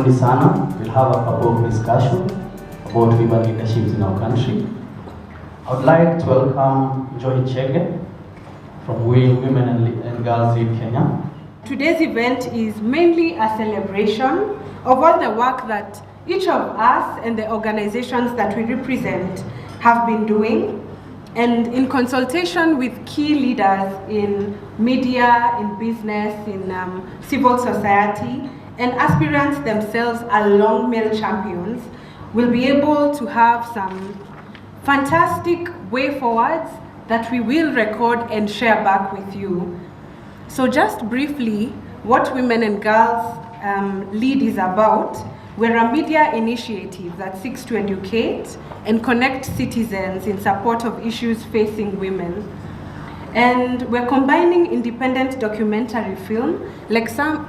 Karibuni sana. We'll have a couple of discussions about women leadership in our country. I would like to welcome Joy Chege from Women and Girls in Kenya. Today's event is mainly a celebration of all the work that each of us and the organizations that we represent have been doing, and in consultation with key leaders in media, in business, in civil society, and aspirants themselves along male champions, we'll be able to have some fantastic way forwards that we will record and share back with you. So just briefly, what Women and Girls Lead is about. We're a media initiative that seeks to educate and connect citizens in support of issues facing women. And we're combining independent documentary film, like some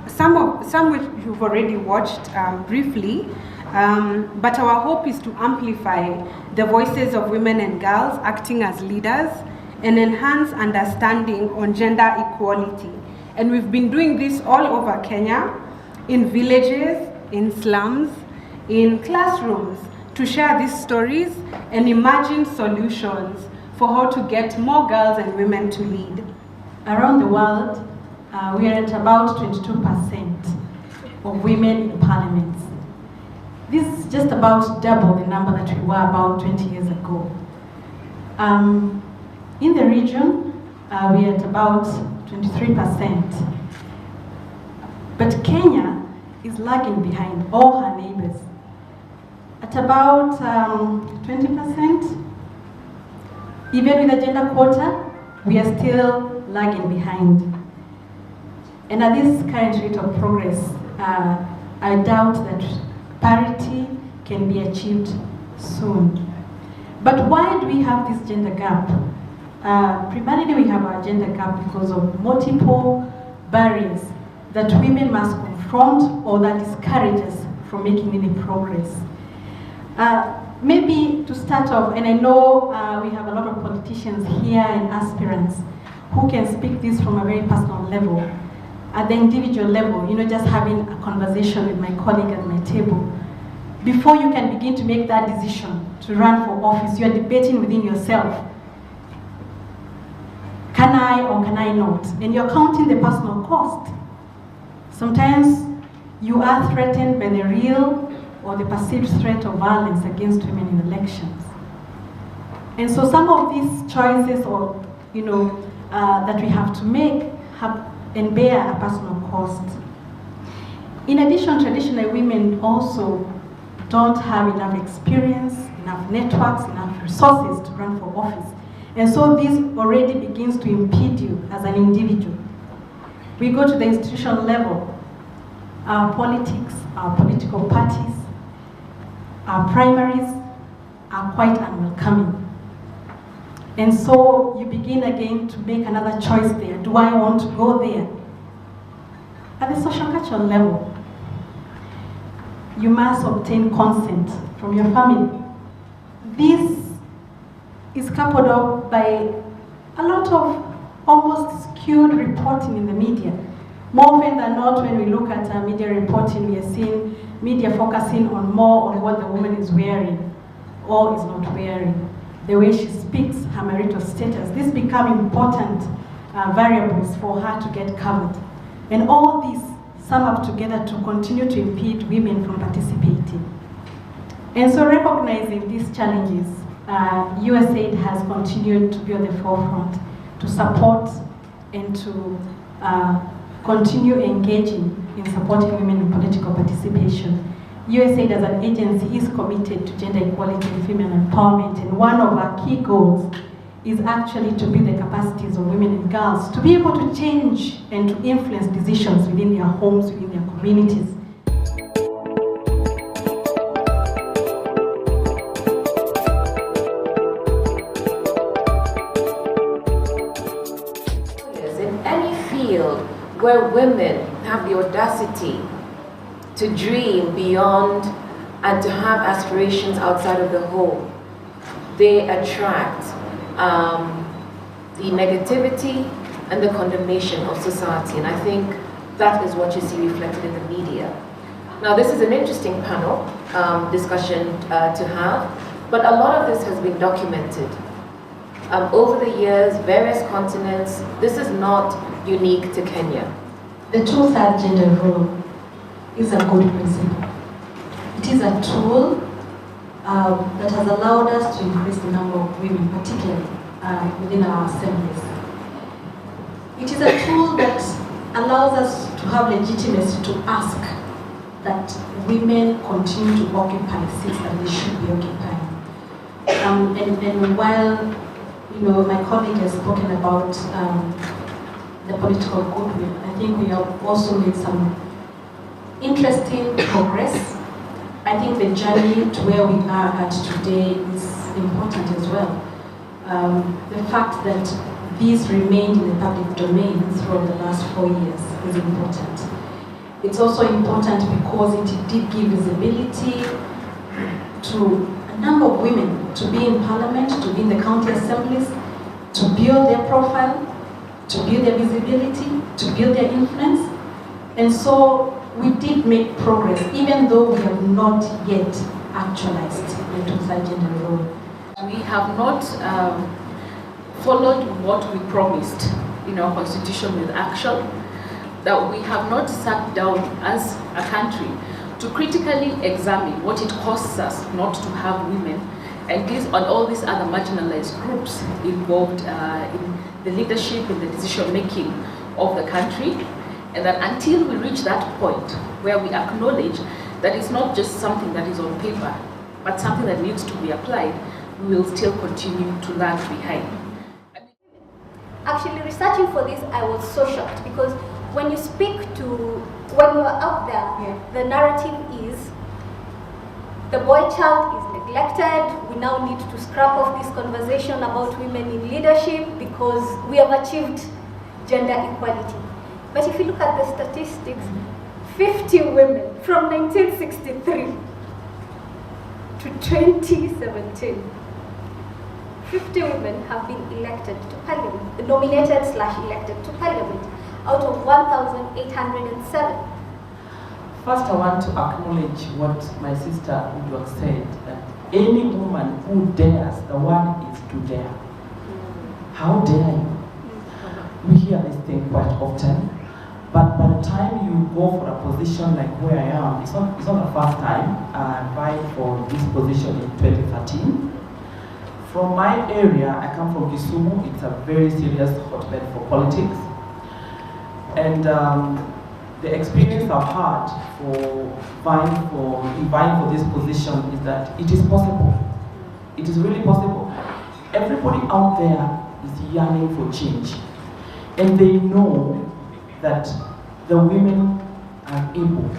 which you've already watched briefly, but our hope is to amplify the voices of women and girls acting as leaders and enhance understanding on gender equality. And we've been doing this all over Kenya, in villages, in slums, in classrooms, to share these stories and imagine solutions for how to get more girls and women to lead. Around the world, we are at about 22% of women in parliaments. This is just about double the number that we were about 20 years ago. In the region, we are at about 23%. But Kenya is lagging behind all her neighbors. At about 20%, even with the gender quota, we are still lagging behind. And at this current rate of progress, I doubt that parity can be achieved soon. But why do we have this gender gap? Primarily we have our gender gap because of multiple barriers that women must confront or that discourage us from making any progress. Maybe to start off, and I know we have a lot of politicians here and aspirants who can speak this from a very personal level. At the individual level, just having a conversation with my colleague at my table. Before you can begin to make that decision to run for office, you are debating within yourself. Can I or can I not? And you're counting the personal cost. Sometimes you are threatened by the real or the perceived threat of violence against women in elections. And so some of these choices or, that we have to make and bear a personal cost. In addition, traditional women also don't have enough experience, enough networks, enough resources to run for office. And so this already begins to impede you as an individual. We go to the institutional level. Our politics, our political parties, our primaries are quite unwelcoming. And so you begin again to make another choice there. Do I want to go there? At the social cultural level, you must obtain consent from your family. This is coupled up by a lot of almost skewed reporting in the media. More often than not, when we look at media reporting, we are seeing media focusing more on what the woman is wearing or is not wearing, the way she speaks, her marital status. These become important variables for her to get covered. And all these sum up together to continue to impede women from participating. And so recognizing these challenges, USAID has continued to be on the forefront to support and to continue engaging in supporting women in political participation. USAID as an agency is committed to gender equality and female empowerment, and one of our key goals is actually to build the capacities of women and girls to be able to change and to influence decisions within their homes, within their communities. In any field where women have the audacity to dream beyond and to have aspirations outside of the home, they attract the negativity and the condemnation of society. And I think that is what you see reflected in the media. Now, this is an interesting panel discussion to have, but a lot of this has been documented. Over the years, various continents, this is not unique to Kenya. The two-third gender rule is a good principle. It is a tool that has allowed us to increase the number of women, particularly within our assemblies. It is a tool that allows us to have legitimacy to ask that women continue to occupy seats that they should be occupying. And while my colleague has spoken about the political goodwill, I think we have also made some interesting progress. I think the journey to where we are at today is important as well. The fact that these remained in the public domain throughout the last 4 years is important. It's also important because it did give visibility to a number of women to be in parliament, to be in the county assemblies, to build their profile, to build their visibility, to build their influence. And so we did make progress, even though we have not yet actualized the two-third gender role. We have not followed what we promised in our constitution with action, that we have not sat down as a country to critically examine what it costs us not to have women and all these other marginalized groups involved in the leadership, in the decision-making of the country, and that until we reach that point where we acknowledge that it's not just something that is on paper, but something that needs to be applied, we will still continue to lag behind. Actually, researching for this, I was so shocked because when you are out there, the narrative is the boy child is neglected. We now need to scrap off this conversation about women in leadership because we have achieved gender equality. But if you look at the statistics, 50 women from 1963 to 2017, 50 women have been elected to parliament, nominated/elected to parliament, out of 1,807. First, I want to acknowledge what my sister Udwak said, that any woman who dares, the word is to dare. How dare you? We hear this thing quite often, but by the time you go for a position like where I am, it's not the first time I applied for this position in 2013. From my area, I come from Kisumu. It's a very serious hotbed for politics. And the experience I've had for vying for this position is that it is possible. It is really possible. Everybody out there is yearning for change. And they know that the women are able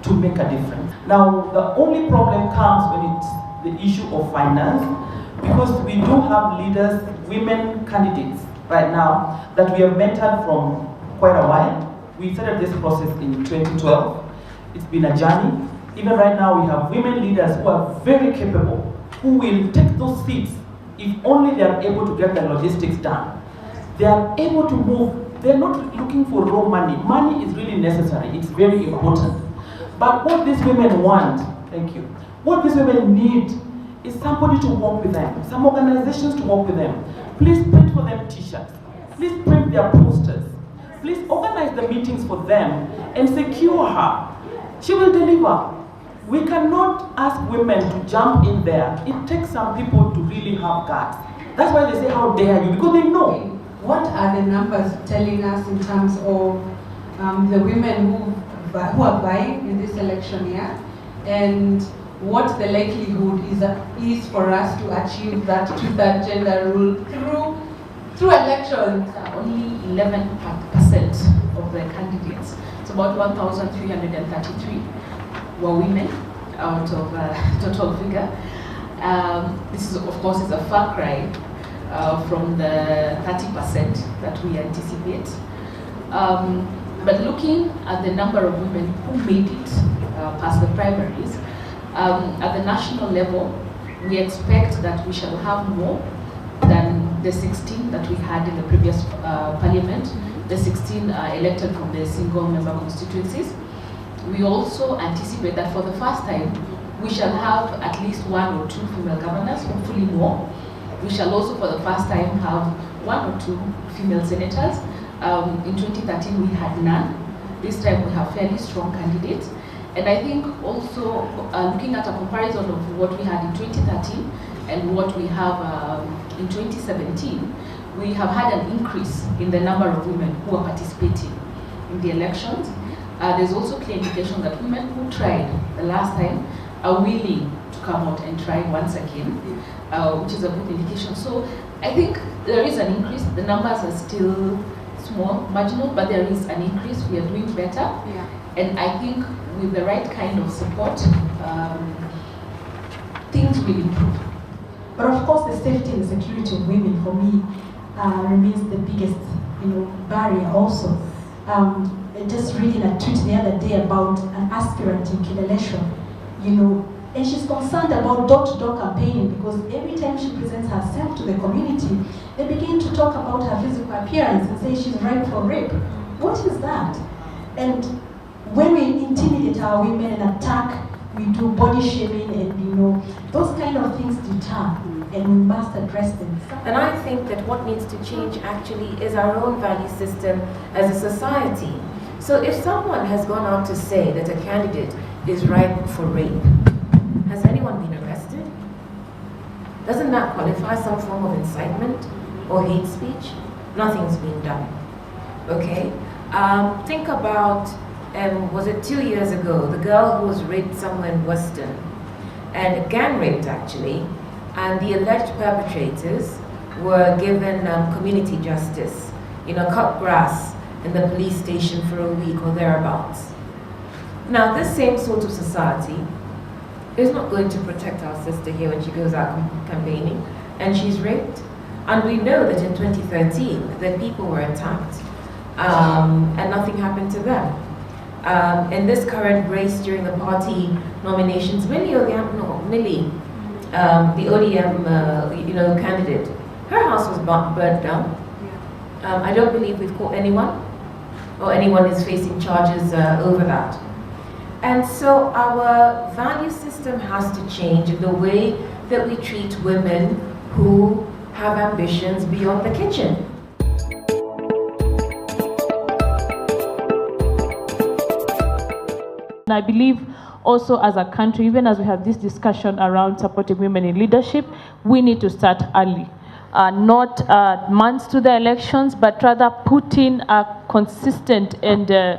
to make a difference. Now, the only problem comes when it's the issue of finance, because we do have leaders, women candidates right now that we have mentored from quite a while. We started this process in 2012. It's been a journey. Even right now we have women leaders who are very capable, who will take those seats if only they are able to get the logistics done. They are able to move. They're not looking for raw money. Money is really necessary. It's very important. But what these women want, thank you, what these women need is somebody to work with them, some organizations to work with them. Please print for them t-shirts. Please print their posters. Please organize the meetings for them and secure her. She will deliver. We cannot ask women to jump in there. It takes some people to really have guts. That's why they say, how dare you? Because they know. What are the numbers telling us in terms of the women who are vying in this election year, and what the likelihood is for us to achieve that two-third gender rule through elections? Only 11% of the candidates, it's about 1,333 were women out of total figure. This is, of course, is a far cry from the 30% that we anticipate. But looking at the number of women who made it past the primaries, at the national level, we expect that we shall have more than the 16 that we had in the previous parliament, the 16 elected from the single member constituencies. We also anticipate that for the first time, we shall have at least 1 or 2 female governors, hopefully more. We shall also for the first time have 1 or 2 female senators. In 2013 we had none. This time we have fairly strong candidates. And I think also looking at a comparison of what we had in 2013 and what we have in 2017, we have had an increase in the number of women who are participating in the elections. There's also clear indication that women who tried the last time are willing to come out and try once again, which is a good indication. So I think there is an increase. The numbers are still small, marginal, but there is an increase. We are doing better. Yeah. And I think with the right kind of support, things will improve. But of course, the safety and security of women, for me, remains the biggest, barrier also. Just reading a tweet the other day about an aspirant in Kileleshwa, and she's concerned about door-to-door campaigning because every time she presents herself to the community, they begin to talk about her physical appearance and say she's ripe for rape. What is that? And when we intimidate our women and attack, we do body shaming and those kind of things deter, and we must address them. And I think that what needs to change actually is our own value system as a society. So if someone has gone out to say that a candidate is ripe for rape, has anyone been arrested? Doesn't that qualify some form of incitement or hate speech? Nothing's been done. Okay? Think about, was it 2 years ago, the girl who was raped somewhere in Western, and gang raped actually, and the alleged perpetrators were given community justice, cut grass in the police station for a week or thereabouts. Now, this same sort of society is not going to protect our sister here when she goes out campaigning and she's raped. And we know that in 2013 that people were attacked and nothing happened to them. In this current race during the party nominations, Millie, the ODM candidate, her house was burnt down. I don't believe we've caught anyone or anyone is facing charges over that. And so our value system has to change in the way that we treat women who have ambitions beyond the kitchen. And I believe also as a country, even as we have this discussion around supporting women in leadership, we need to start early. Not months to the elections, but rather put in a consistent and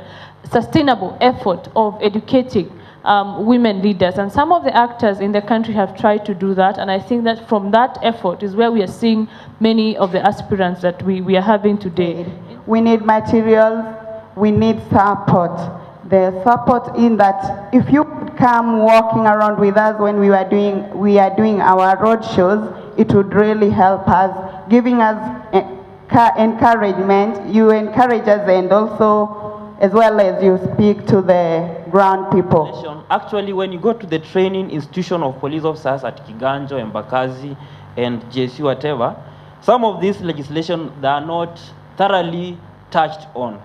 sustainable effort of educating women leaders. And some of the actors in the country have tried to do that, and I think that from that effort is where we are seeing many of the aspirants that we are having today. We need materials, we need support. The support in that if you come walking around with us when we are doing our road shows, it would really help us, giving us encouragement. You encourage us, and also as well as you speak to the ground people. Actually, when you go to the training institution of police officers at Kiganjo, Embakazi, and JSU, whatever, some of these legislation they are not thoroughly touched on.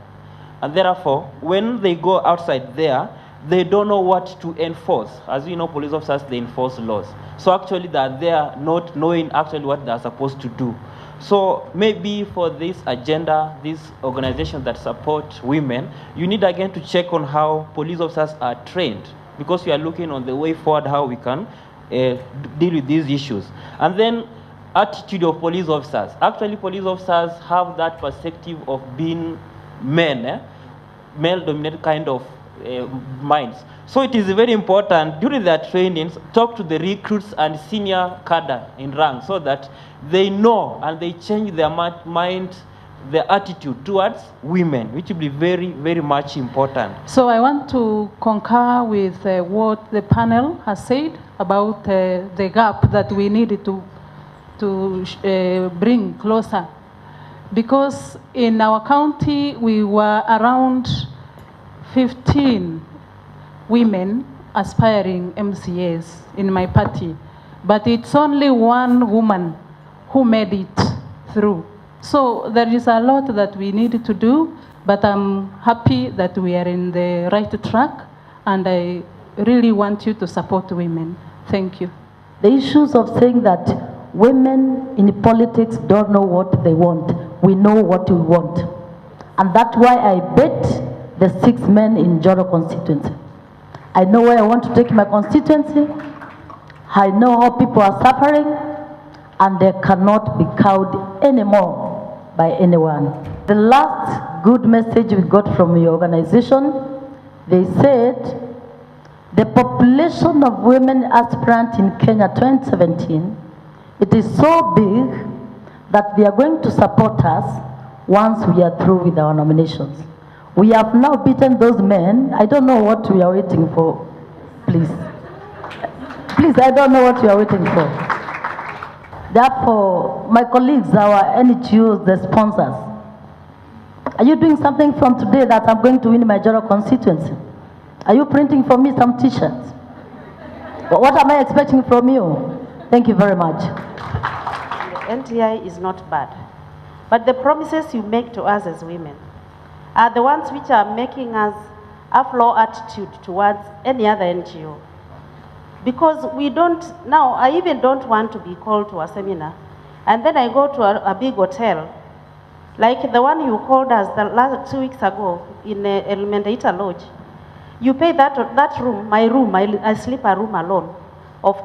And therefore, when they go outside there, they don't know what to enforce. As you know, police officers, they enforce laws. So actually, they're there not knowing actually what they're supposed to do. So maybe for this agenda, these organizations that support women, you need again to check on how police officers are trained, because we are looking on the way forward how we can deal with these issues. And then attitude of police officers. Actually, police officers have that perspective of being men, male-dominated kind of minds. So it is very important during their trainings, talk to the recruits and senior cadre in rank so that they know and they change their mind, their attitude towards women, which will be very, very much important. So I want to concur with what the panel has said about the gap that we needed to bring closer. Because in our county, we were around 15 women aspiring MCAs in my party, but it's only one woman who made it through. So there is a lot that we need to do, but I'm happy that we are in the right track, and I really want you to support women. Thank you. The issues of saying that women in politics don't know what they want. We know what we want. And that's why I bet the 6 men in Joro constituency. I know where I want to take my constituency. I know how people are suffering, and they cannot be cowed anymore by anyone. The last good message we got from your organization, they said the population of women aspirants in Kenya 2017, it is so big that they are going to support us once we are through with our nominations. We have now beaten those men. I don't know what we are waiting for, please. Please, I don't know what we are waiting for. Therefore, my colleagues, our NGOs, the sponsors, are you doing something from today that I'm going to win my Joro constituency? Are you printing for me some t-shirts? What am I expecting from you? Thank you very much. NTI is not bad, but the promises you make to us as women are the ones which are making us have low attitude towards any other NGO. Because we don't, now I even don't want to be called to a seminar, and then I go to a big hotel, like the one you called us the last 2 weeks ago in El Mendeita Lodge. You pay that room, my room, I sleep a room alone, of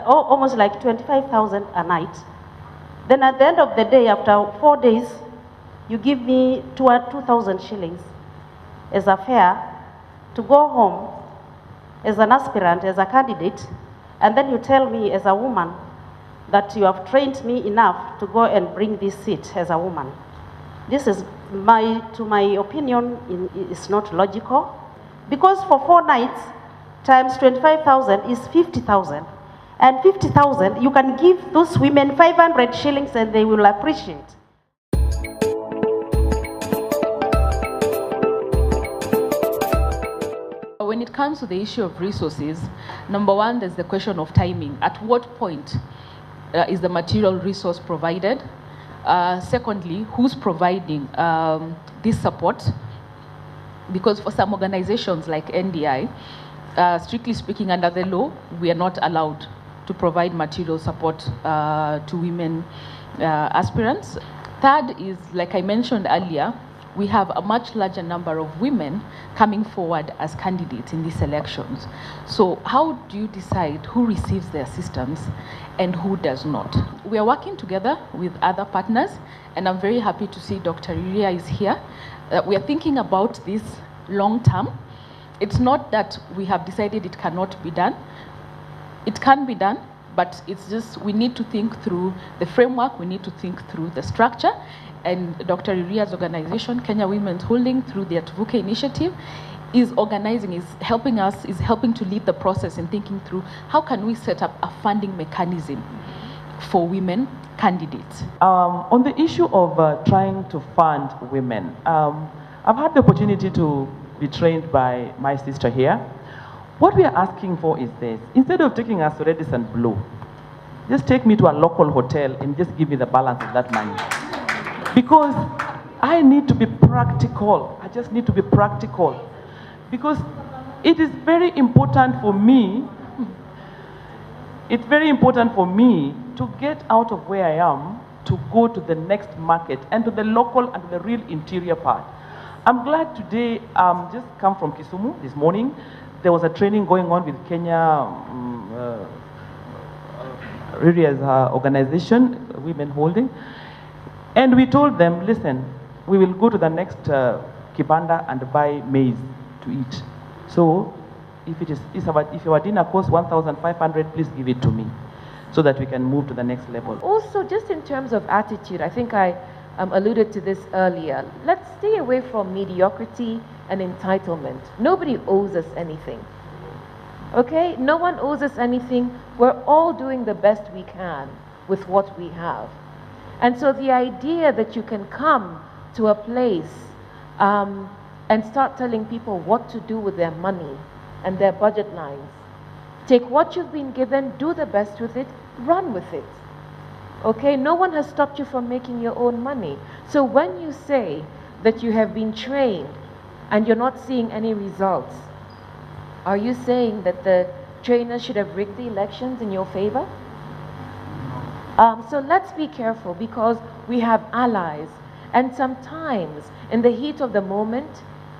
almost like 25,000 a night. Then at the end of the day, after 4 days, you give me 2,000 shillings as a fare to go home as an aspirant, as a candidate, and then you tell me as a woman that you have trained me enough to go and bring this seat as a woman. This is, to my opinion, is not logical, because for 4 nights times 25,000 is 50,000. And 50,000, you can give those women 500 shillings and they will appreciate. When it comes to the issue of resources, number one, there's the question of timing. At what point is the material resource provided? Secondly, who's providing this support? Because for some organizations like NDI, strictly speaking, under the law, we are not allowed to provide material support to women aspirants. Third is, like I mentioned earlier, we have a much larger number of women coming forward as candidates in these elections. So how do you decide who receives the assistance and who does not? We are working together with other partners, and I'm very happy to see Dr. Iria is here. We are thinking about this long term. It's not that we have decided it cannot be done. It can be done, but it's just we need to think through the framework, we need to think through the structure, and Dr. Iria's organization, Kenya Women's Holding, through the Atuvuke initiative, is organizing, is helping us, is helping to lead the process in thinking through how can we set up a funding mechanism for women candidates. On the issue of trying to fund women, I've had the opportunity to be trained by my sister here. What we are asking for is this: instead of taking us to Redis and Blue, just take me to a local hotel and just give me the balance of that money. Because I need to be practical. I just need to be practical. Because it is very important for me, it's very important for me to get out of where I am to go to the next market and to the local and to the real interior part. I'm glad today, just come from Kisumu this morning. There was a training going on with Kenya Riria's organization, Women Holding. And we told them, listen, we will go to the next kibanda and buy maize to eat. So if your dinner costs 1,500, please give it to me so that we can move to the next level. Also, just in terms of attitude, I think I alluded to this earlier. Let's stay away from mediocrity and entitlement. Nobody owes us anything. Okay? No one owes us anything. We're all doing the best we can with what we have. And so the idea that you can come to a place and start telling people what to do with their money and their budget lines, take what you've been given, do the best with it, run with it. Okay? No one has stopped you from making your own money. So when you say that you have been trained and you're not seeing any results, Are you saying that the trainers should have rigged the elections in your favor? So let's be careful, because we have allies, and sometimes in the heat of the moment,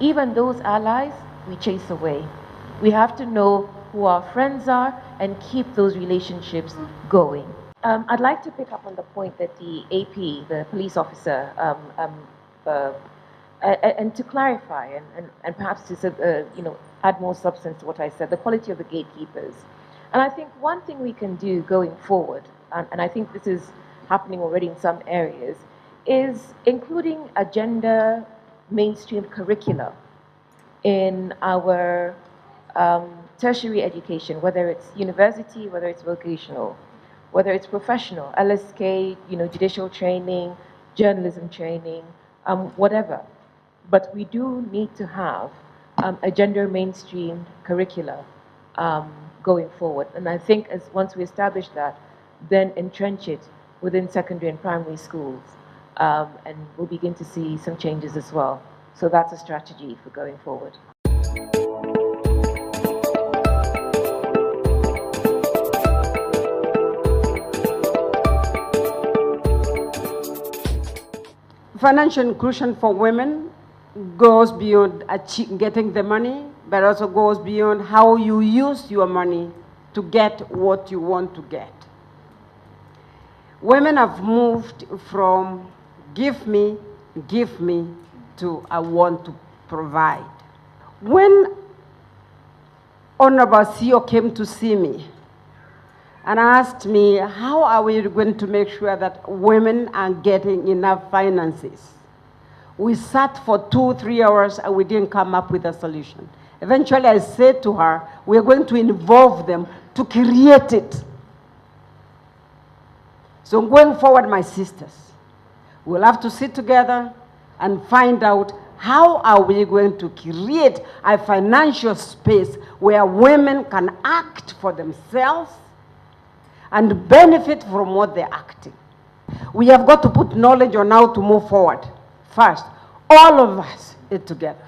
even those allies we chase away. We have to know who our friends are and keep those relationships going. I'd like to pick up on the point that the AP, the police officer, and to clarify and perhaps to add more substance to what I said, the quality of the gatekeepers. And I think one thing we can do going forward, and I think this is happening already in some areas, is including a gender mainstream curricula in our tertiary education, whether it's university, whether it's vocational, whether it's professional, LSK, judicial training, journalism training, whatever. But we do need to have a gender mainstream curricula going forward. And I think once we establish that, then entrench it within secondary and primary schools, and we'll begin to see some changes as well. So that's a strategy for going forward. Financial inclusion for women goes beyond getting the money, but also goes beyond how you use your money to get what you want to get. Women have moved from give me to I want to provide. When Honorable CEO came to see me and asked me, how are we going to make sure that women are getting enough finances? We sat for 2-3 hours and we didn't come up with a solution. Eventually I said to her, we're going to involve them to create it. So going forward, my sisters, we'll have to sit together and find out how are we going to create a financial space where women can act for themselves and benefit from what they're acting. We have got to put knowledge on how to move forward. First, all of us together.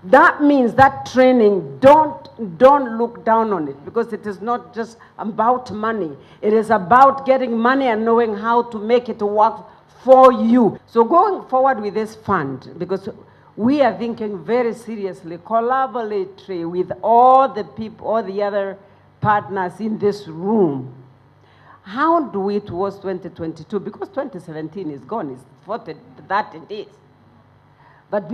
That means that training, don't look down on it, because it is not just about money. It is about getting money and knowing how to make it work for you. So going forward with this fund, because we are thinking very seriously, collaboratively with all the people, all the other partners in this room. How do we towards 2022? Because 2017 is gone, it's 30 days. But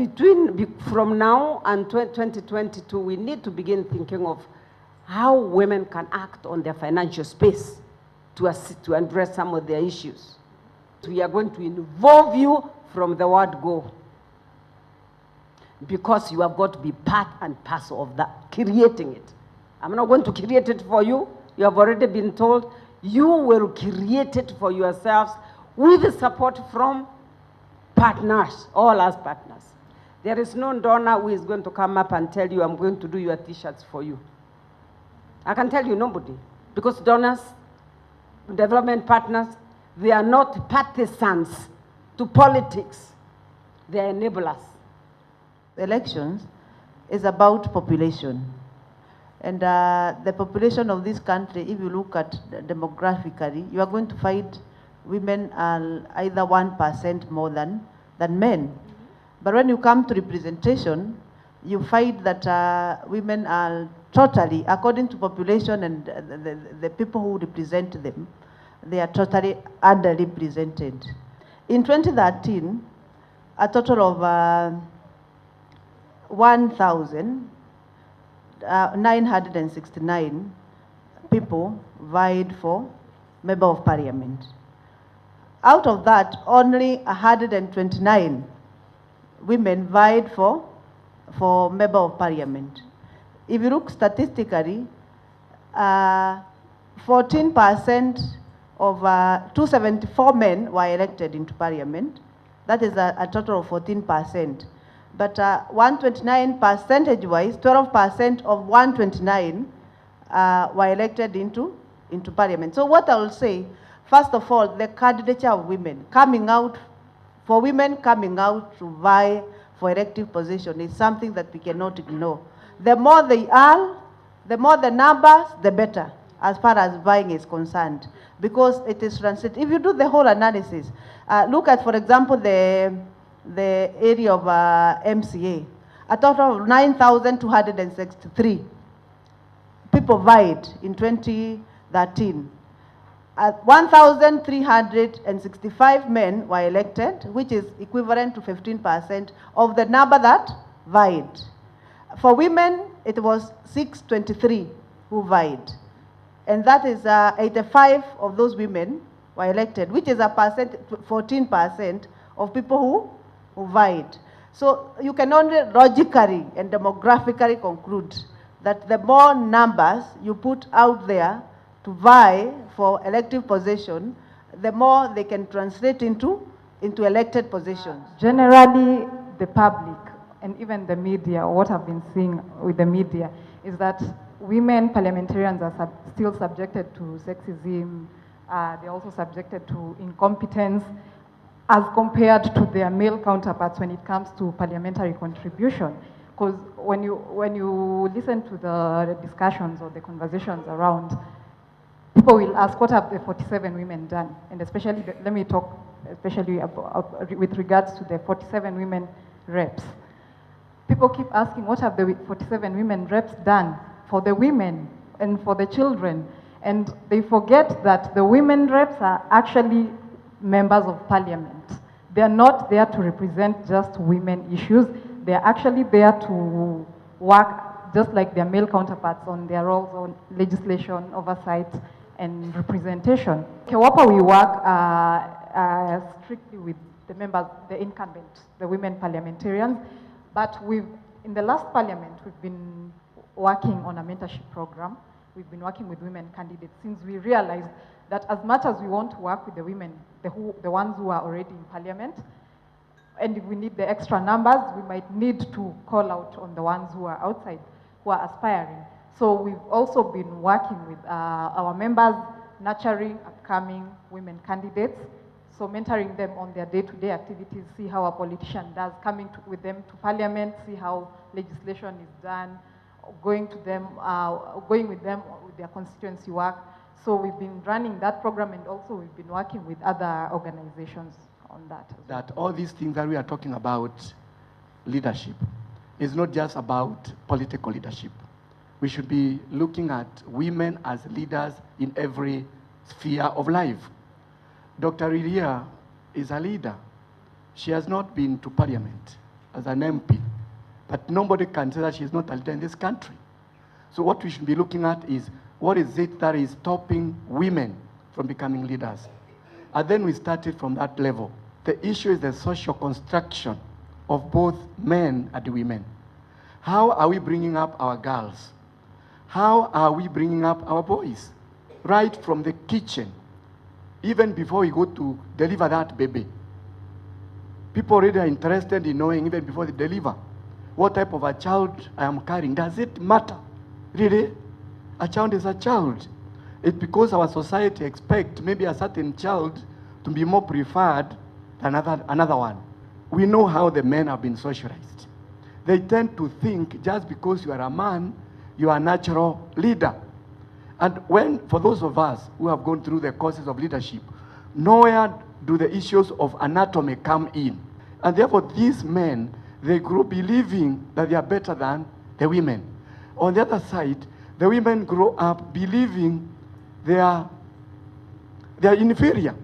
from now and 2022, we need to begin thinking of how women can act on their financial space to address some of their issues. We are going to involve you from the word go, because you have got to be part and parcel of that, creating it. I'm not going to create it for you. You have already been told. You will create it for yourselves with the support from partners, all us partners. There is no donor who is going to come up and tell you, I'm going to do your t-shirts for you. I can tell you nobody, because donors, development partners, they are not partisans to politics. They are enablers. Elections is about population. And the population of this country, if you look at demographically, you are going to find women are either 1% more than men. But when you come to representation, you find that women are totally, according to population and the people who represent them, they are totally underrepresented. In 2013, a total of 1,969 people vied for Member of Parliament. Out of that, only 129 women vied for Member of Parliament. If you look statistically, 14% of 274 men were elected into Parliament. That is a total of 14%. But 129 percentage-wise, 12% of 129 were elected into Parliament. So what I will say, first of all, the candidature of women coming out to vie for elective position is something that we cannot ignore. the more they are, the more the numbers, the better, as far as vying is concerned, because it is translated. If you do the whole analysis, look at, for example, the area of MCA, a total of 9,263 people vied in 2013. 1,365 men were elected, which is equivalent to 15% of the number that vied. For women, it was 623 who vied. And that is 85 of those women were elected, which is 14% of people who vied. So you can only logically and demographically conclude that the more numbers you put out there to vie for elective position, the more they can translate into elected positions. Generally, the public and even the media, what I've been seeing with the media, is that women parliamentarians are still subjected to sexism. They're also subjected to incompetence as compared to their male counterparts when it comes to parliamentary contribution. Because when you listen to the discussions or the conversations around, people will ask, what have the 47 women done? And especially, let me talk especially about, with regards to the 47 women reps. People keep asking, what have the 47 women reps done for the women and for the children? And they forget that the women reps are actually members of parliament. They are not there to represent just women issues. They are actually there to work just like their male counterparts on their roles on legislation, oversight, and representation. Kewapa, we work strictly with the members, the incumbent, the women parliamentarians, but in the last parliament, we've been working on a mentorship program. We've been working with women candidates since we realized that as much as we want to work with the women, the ones who are already in parliament, and if we need the extra numbers, we might need to call out on the ones who are outside, who are aspiring. So we've also been working with our members, nurturing upcoming women candidates, so mentoring them on their day-to-day activities, see how a politician does, coming with them to parliament, see how legislation is done, going with them with their constituency work. So we've been running that program, and also we've been working with other organizations on that. That all these things that we are talking about, leadership, is not just about political leadership. We should be looking at women as leaders in every sphere of life. Dr. Iria is a leader. She has not been to parliament as an MP, but nobody can say that she is not a leader in this country. So what we should be looking at is, what is it that is stopping women from becoming leaders? And then we started from that level. The issue is the social construction of both men and women. How are we bringing up our girls? How are we bringing up our boys? Right from the kitchen, even before we go to deliver that baby. People already are interested in knowing, even before they deliver, what type of a child I am carrying. Does it matter? Really? A child is a child. It's because our society expects maybe a certain child to be more preferred than another one. We know how the men have been socialized. They tend to think just because you are a man, you are a natural leader. And for those of us who have gone through the courses of leadership, nowhere do the issues of anatomy come in. And therefore these men, they grow believing that they are better than the women. On the other side, the women grow up believing they are inferior.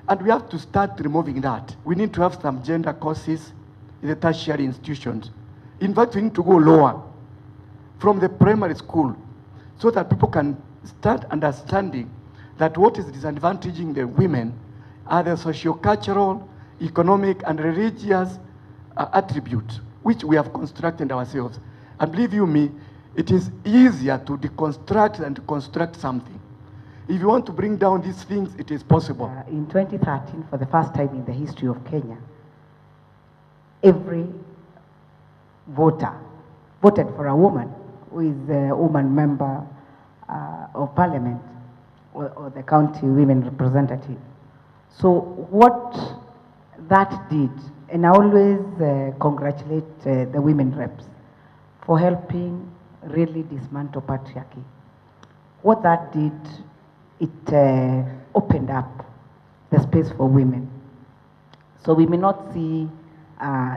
And we have to start removing that. We need to have some gender courses in the tertiary institutions. In fact, we need to go lower, from the primary school, so that people can start understanding that what is disadvantaging the women are the socio-cultural, economic, and religious attributes, which we have constructed ourselves. And believe you me, it is easier to deconstruct than to construct something. If you want to bring down these things, it is possible. In 2013, for the first time in the history of Kenya, every voter voted for a woman who is a woman member of parliament or the county women representative. So what that did, and I always congratulate the women reps for helping really dismantle patriarchy. What that did, it opened up the space for women. So we may not see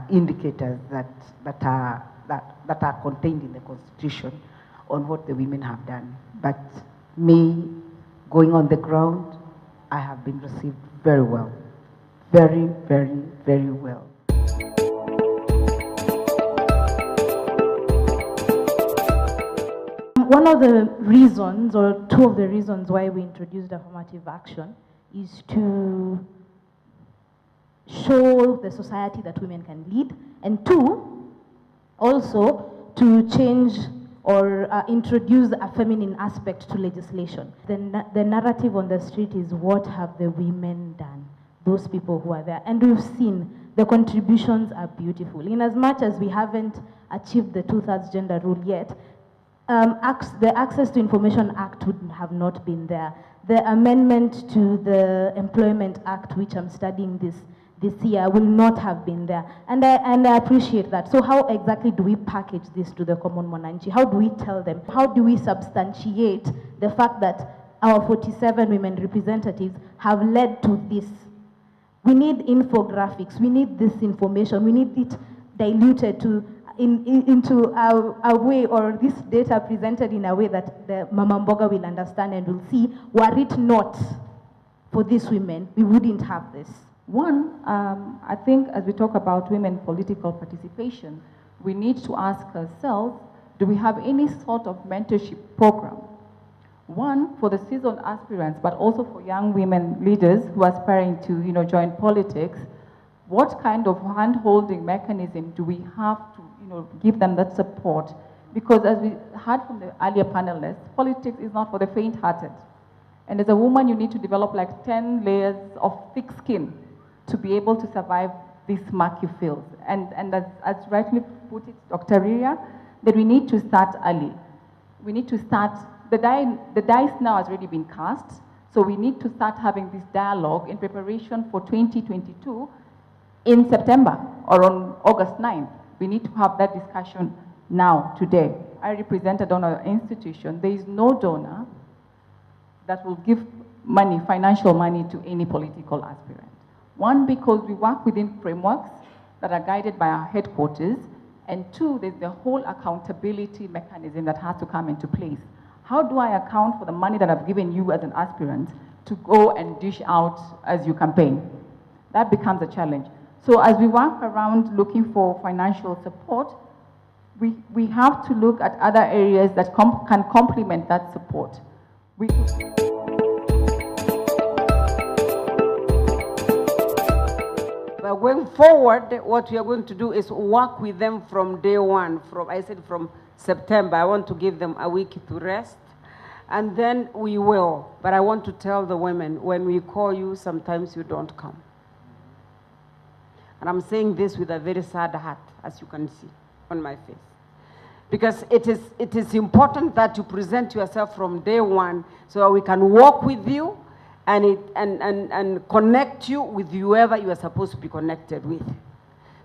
indicators that are contained in the Constitution on what the women have done. But me, going on the ground, I have been received very well. Very, very, very well. One of the reasons, or two of the reasons why we introduced affirmative action is to show the society that women can lead, and two, also to change or introduce a feminine aspect to legislation. The narrative on the street is, what have the women done? Those people who are there. And we've seen the contributions are beautiful. In as much as we haven't achieved the 2/3 gender rule yet, the Access to Information Act would have not been there. The amendment to the Employment Act, which I'm studying this year, will not have been there. And I appreciate that. So how exactly do we package this to the common mwananchi? How do we tell them? How do we substantiate the fact that our 47 women representatives have led to this? We need infographics. We need this information. We need it diluted into a way, or this data presented in a way that the Mama Mboga will understand and will see, were it not for these women, we wouldn't have this. One, I think as we talk about women political participation, we need to ask ourselves, do we have any sort of mentorship program? One, for the seasoned aspirants, but also for young women leaders who are aspiring to join politics. What kind of hand-holding mechanism do we have to give them that support? Because as we heard from the earlier panelists, politics is not for the faint-hearted. And as a woman, you need to develop like 10 layers of thick skin to be able to survive these murky fields. And as rightly put it, Dr. Riria, that we need to start early. We need to start, the dice now has already been cast, so we need to start having this dialogue in preparation for 2022 in September or on August 9th. We need to have that discussion now, today. I represent a donor institution. There is no donor that will give money, financial money, to any political aspirant. One, because we work within frameworks that are guided by our headquarters, and two, there's the whole accountability mechanism that has to come into place. How do I account for the money that I've given you as an aspirant to go and dish out as you campaign? That becomes a challenge. So as we work around looking for financial support, we have to look at other areas that can complement that support. But going forward, what we are going to do is work with them from day one. From September, I want to give them a week to rest. And then we will. But I want to tell the women, when we call you, sometimes you don't come. And I'm saying this with a very sad heart, as you can see on my face. Because it is important that you present yourself from day one so that we can work with you and connect you with whoever you are supposed to be connected with.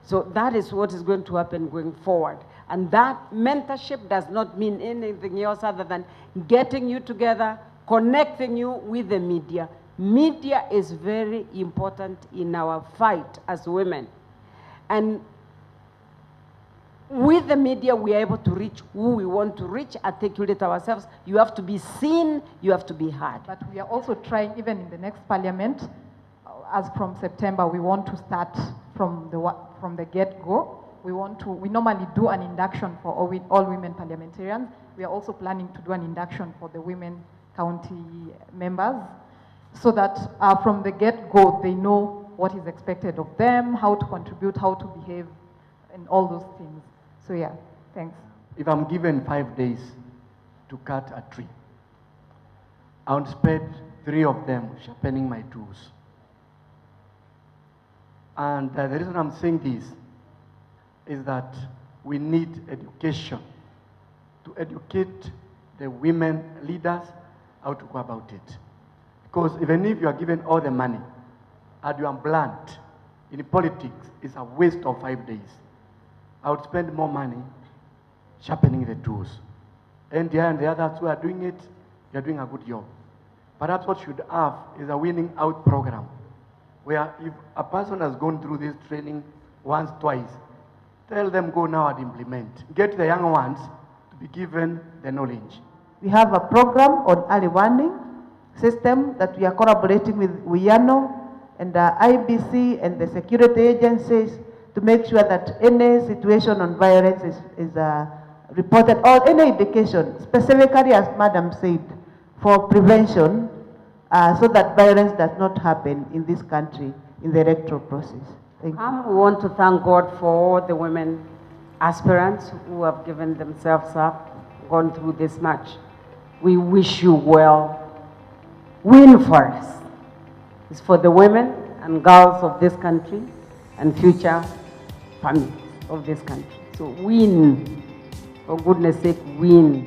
So that is what is going to happen going forward. And that mentorship does not mean anything else other than getting you together, connecting you with the media. Media is very important in our fight as women. And with the media, we are able to reach who we want to reach, articulate ourselves. You have to be seen, you have to be heard. But we are also trying, even in the next parliament, as from September, we want to start from the get-go. We normally do an induction for all women parliamentarians. We are also planning to do an induction for the women county members, so that from the get-go, they know what is expected of them, how to contribute, how to behave, and all those things. So yeah, thanks. If I'm given 5 days to cut a tree, I would spend 3 of them sharpening my tools. And the reason I'm saying this is that we need education to educate the women leaders how to go about it. Because even if you are given all the money and you are blunt in politics, it's a waste of 5 days. I would spend more money sharpening the tools. NDI and the others who are doing it, you're doing a good job. Perhaps what should have is a winning out program, where if a person has gone through this training once, twice, tell them go now and implement. Get the young ones to be given the knowledge. We have a program on early warning system that we are collaborating with WIANO and IBC and the security agencies to make sure that any situation on violence is reported, or any indication, specifically as Madam said, for prevention, so that violence does not happen in this country in the electoral process. Thank you. We want to thank God for all the women aspirants who have given themselves up, gone through this match. We wish you well. Win for us. It's for the women and girls of this country and future families of this country. So win. For goodness sake, win.